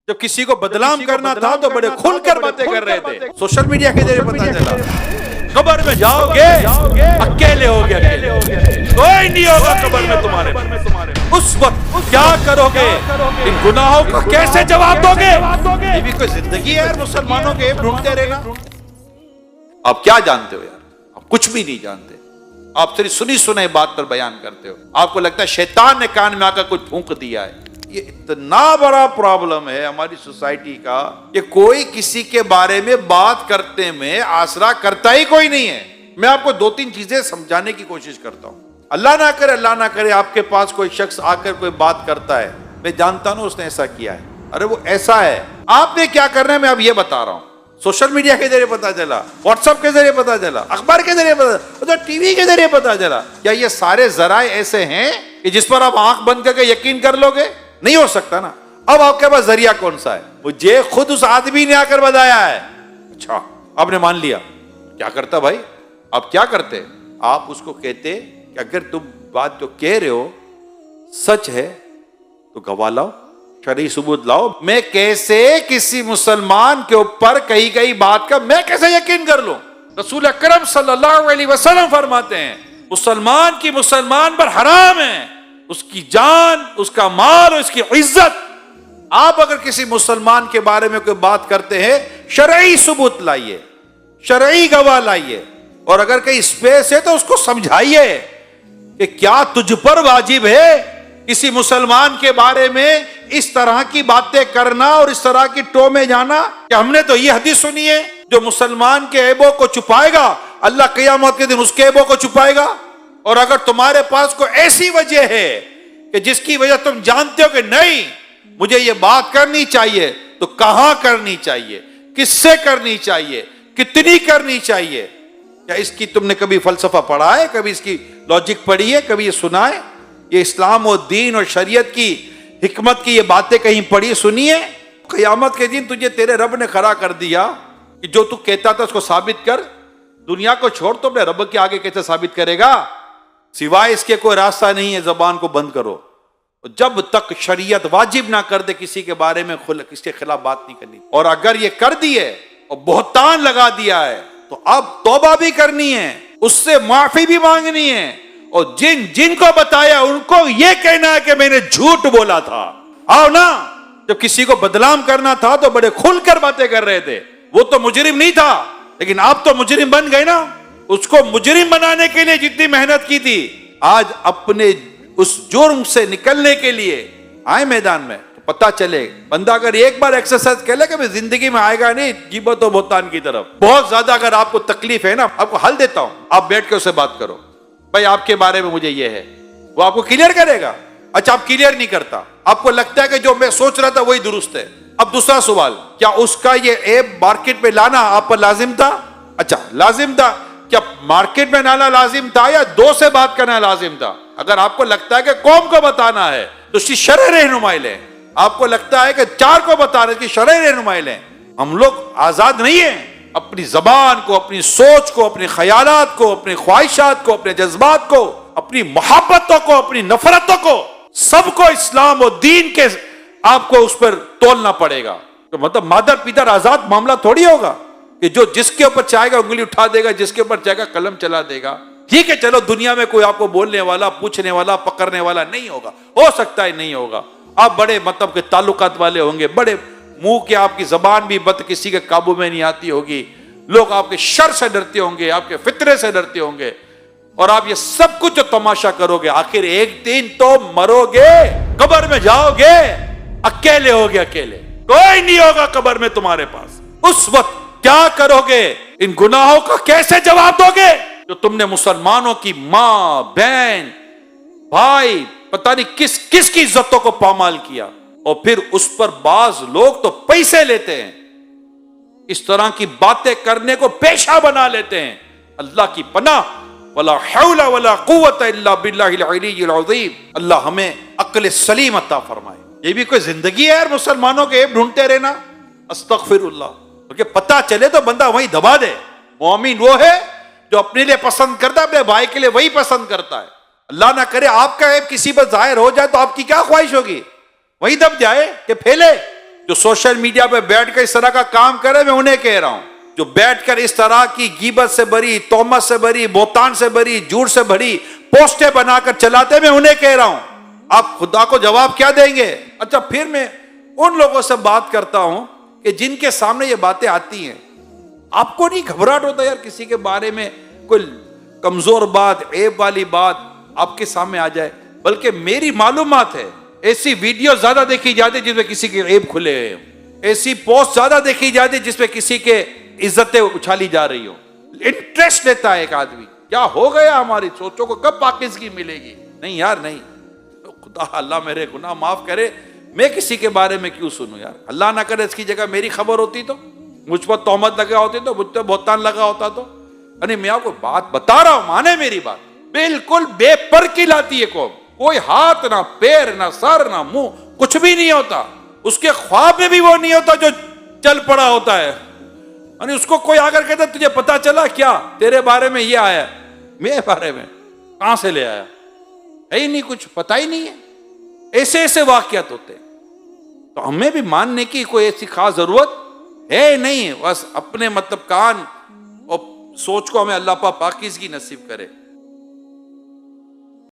جب کسی کو بدنام کرنا تھا تو بڑے کھل کر باتیں کر رہے تھے، سوشل میڈیا کے ذریعے پتا چلا قبر میں جاؤ گے اکیلے ہو گے، کوئی نہیں ہوگا قبر میں تمہارے، اس وقت کیا کرو گے، ان گناہوں کا کیسے جواب دو گے؟ یہ بھی کوئی زندگی ہے مسلمانوں کے ڈھونڈتے رہنا؟ آپ کیا جانتے ہو یار؟ آپ کچھ بھی نہیں جانتے، آپ صرف سنی سنائی بات پر بیان کرتے ہو، آپ کو لگتا ہے شیطان نے کان میں آ کر کچھ پھونک دیا ہے۔ یہ اتنا بڑا پرابلم ہے ہماری سوسائٹی کا کہ کوئی کسی کے بارے میں بات کرتے میں آسرا کرتا ہی کوئی نہیں ہے۔ میں آپ کو دو تین چیزیں سمجھانے کی کوشش کرتا ہوں۔ اللہ نہ کرے آپ کے پاس کوئی شخص آ کر کوئی بات کرتا ہے، میں جانتا ہوں اس نے ایسا کیا ہے، ارے وہ ایسا ہے، آپ نے کیا کرنا ہے میں اب یہ بتا رہا ہوں۔ سوشل میڈیا کے ذریعے پتا چلا، واٹس ایپ کے ذریعے پتا چلا، اخبار کے ذریعے پتا چلا، ٹی وی کے ذریعے پتا چلا، کیا یہ سارے ذرائع ایسے ہیں کہ جس پر آپ آنکھ بند کر کے یقین کر لو گے؟ نہیں ہو سکتا نا۔ اب آپ کے پاس ذریعہ کون سا ہے؟ مجھے خود اس آدمی نے آ کر بتایا ہے۔ اچھا آپ نے مان لیا، کیا کرتا بھائی؟ آپ کیا کرتے؟ آپ اس کو کہتے کہ اگر تم بات جو کہہ رہے ہو سچ ہے تو گواہ لاؤ، شرعی ثبوت لاؤ۔ میں کیسے کسی مسلمان کے اوپر کہی گئی بات کا میں کیسے یقین کر لوں؟ رسول اکرم صلی اللہ علیہ وسلم فرماتے ہیں مسلمان کی مسلمان پر حرام ہے، اس کی جان، اس کا مال اور اس کی عزت۔ آپ اگر کسی مسلمان کے بارے میں کوئی بات کرتے ہیں شرعی ثبوت لائیے، شرعی گواہ لائیے، اور اگر کہیں اسپیس ہے تو اس کو سمجھائیے کہ کیا تجھ پر واجب ہے کسی مسلمان کے بارے میں اس طرح کی باتیں کرنا اور اس طرح کی ٹو میں جانا؟ کہ ہم نے تو یہ حدیث سنی ہے جو مسلمان کے عیبوں کو چھپائے گا اللہ قیامت کے دن اس کے عیبوں کو چھپائے گا۔ اور اگر تمہارے پاس کوئی ایسی وجہ ہے کہ جس کی وجہ تم جانتے ہو کہ نہیں مجھے یہ بات کرنی چاہیے، تو کہاں کرنی چاہیے، کس سے کرنی چاہیے، کتنی کرنی چاہیے؟ کیا اس کی تم نے کبھی فلسفہ پڑھا ہے؟ کبھی اس کی لاجک پڑھی ہے؟ کبھی یہ سنا ہے؟ یہ اسلام و دین اور شریعت کی حکمت کی یہ باتیں کہیں پڑھی سنی ہے؟ قیامت کے دن تجھے تیرے رب نے کھڑا کر دیا کہ جو تو کہتا تھا اس کو ثابت کر۔ دنیا کو چھوڑ تو اپنے رب کے آگے کیسے ثابت کرے گا؟ سوائے اس کے کوئی راستہ نہیں ہے، زبان کو بند کرو۔ جب تک شریعت واجب نہ کر دے کسی کے بارے میں کس کے خلاف بات نہیں کرنی، اور اگر یہ کر دی ہے اور بہتان لگا دیا ہے تو اب توبہ بھی کرنی ہے، اس سے معافی بھی مانگنی ہے، اور جن کو بتایا ان کو یہ کہنا ہے کہ میں نے جھوٹ بولا تھا۔ آؤ نا، جب کسی کو بدنام کرنا تھا تو بڑے کھل کر باتیں کر رہے تھے، وہ تو مجرم نہیں تھا، لیکن آپ تو مجرم بن گئے نا۔ اس کو مجرم بنانے کے لیے جتنی محنت کی تھی، آج اپنے اس جرم سے نکلنے کے لیے آئے میدان میں، تو پتہ چلے بندہ اگر ایک بار ایکسرسائز کر لے کہ زندگی میں آئے گا نہیں غیبت و بہتان کی طرف۔ بہت زیادہ اگر آپ کو تکلیف ہے نا، آپ کو حل دیتا ہوں، آپ بیٹھ کے اسے بات کرو، بھائی آپ کے بارے میں مجھے یہ ہے، وہ آپ کو کلیئر کرے گا۔ اچھا آپ کلیئر نہیں کرتا، آپ کو لگتا ہے کہ جو میں سوچ رہا تھا وہی درست ہے۔ اب دوسرا سوال، کیا اس کا یہ ایپ مارکیٹ میں لانا آپ پر لازم تھا؟ اچھا لازم تھا، کیا مارکیٹ میں لانا لازم تھا یا دو سے بات کرنا لازم تھا؟ اگر آپ کو لگتا ہے کہ قوم کو بتانا ہے تو اس کی شرعی رہنمائی لیں، آپ کو لگتا ہے کہ چار کو بتانا ہے اس کی شرعی رہنمائی لیں۔ ہم لوگ آزاد نہیں ہیں، اپنی زبان کو، اپنی سوچ کو، اپنے خیالات کو، اپنے خواہشات کو، اپنے جذبات کو، اپنی محبتوں کو، اپنی نفرتوں کو، سب کو اسلام و دین کے آپ کو اس پر تولنا پڑے گا۔ تو مطلب مادر پیتر آزاد معاملہ تھوڑی ہوگا کہ جو جس کے اوپر چاہے گا انگلی اٹھا دے گا، جس کے اوپر چاہے گا قلم چلا دے گا۔ ٹھیک ہے چلو دنیا میں کوئی آپ کو بولنے والا، پوچھنے والا، پکڑنے والا نہیں ہوگا، ہو سکتا ہے نہیں ہوگا، آپ بڑے مطلب کے تعلقات والے ہوں گے، بڑے منہ کے، آپ کی زبان بھی بد کسی کے قابو میں نہیں آتی ہوگی، لوگ آپ کے شر سے ڈرتے ہوں گے، آپ کے فطرے سے ڈرتے ہوں گے، اور آپ یہ سب کچھ جو تماشا کرو گے، آخر ایک دن تو مرو گے، قبر میں جاؤ گے اکیلے ہوگے، اکیلے کوئی نہیں ہوگا قبر میں تمہارے پاس۔ اس وقت کیا کرو گے؟ ان گناہوں کا کیسے جواب دو گے جو تم نے مسلمانوں کی ماں، بہن، بھائی، پتہ نہیں کس کس کی عزتوں کو پامال کیا، اور پھر اس پر بعض لوگ تو پیسے لیتے ہیں، اس طرح کی باتیں کرنے کو پیشہ بنا لیتے ہیں۔ اللہ کی پناہ، ولا حول ولا قوت الا باللہ العلی العظیم۔ اللہ ہمیں عقل سلیم عطا فرمائے۔ یہ بھی کوئی زندگی ہے یار مسلمانوں کے عیب ڈھونڈتے رہنا؟ استغفر اللہ، کیونکہ پتہ چلے تو بندہ وہیں دبا دے۔ مومن وہ ہے جو اپنے لیے پسند کرتا ہے، اپنے بھائی کے لیے وہی پسند کرتا ہے۔ اللہ نہ کرے آپ کا عیب کسی پر ظاہر ہو جائے تو آپ کی کیا خواہش ہوگی؟ وہی دب جائے کہ پھیلے۔ جو سوشل میڈیا پہ بیٹھ کر اس طرح کا کام کرے، میں انہیں کہہ رہا ہوں، جو بیٹھ کر اس طرح کی غیبت سے بھری، تہمت سے بھری، بہتان سے بھری، جھوٹ سے بھری پوسٹیں بنا کر چلاتے، میں انہیں کہہ رہا ہوں آپ خدا کو جواب کیا دیں گے؟ اچھا، پھر میں ان لوگوں سے بات کرتا ہوں کہ جن کے سامنے یہ باتیں آتی ہیں، آپ کو نہیں گھبراہٹ ہوتا یار کسی کے بارے میں کوئی کمزور بات، عیب والی بات آپ کے سامنے آ جائے؟ بلکہ میری معلومات ہے ایسی ویڈیو زیادہ دیکھی جاتی جس میں کسی کے عیب کھلے ہیں، ایسی پوسٹ زیادہ دیکھی جاتی جس میں کسی کے عزتیں اچھالی جا رہی ہو۔ انٹرسٹ لیتا ہے ایک آدمی، کیا ہو گیا ہماری سوچوں کو، کب پاکیزگی ملے گی؟ نہیں یار نہیں، خدا اللہ میرے گناہ معاف کرے، میں کسی کے بارے میں کیوں سنوں یار؟ اللہ نہ کرے اس کی جگہ میری خبر ہوتی تو، مجھ پر تہمت لگا ہوتی تو، مجھ پر بہتان لگا ہوتا تو، یعنی میں آپ کو بات بتا رہا ہوں، مانے میری بات، بالکل بے پر کی لاتی ہے قوم، کوئی ہاتھ نہ پیر نہ سر نہ منہ، کچھ بھی نہیں ہوتا، اس کے خواب میں بھی وہ نہیں ہوتا جو چل پڑا ہوتا ہے، یعنی اس کو کوئی آ کر کہتا تجھے پتا چلا کیا تیرے بارے میں یہ آیا؟ میرے بارے میں کہاں سے لے آیا؟ ہے ہی نہیں، کچھ پتا ہی نہیں ہے۔ ایسے ایسے واقعات ہوتے، تو ہمیں بھی ماننے کی کوئی ایسی خاص ضرورت ہے نہیں، بس اپنے مطلب کان اور سوچ کو ہمیں اللہ پاک پاکیزگی نصیب کرے۔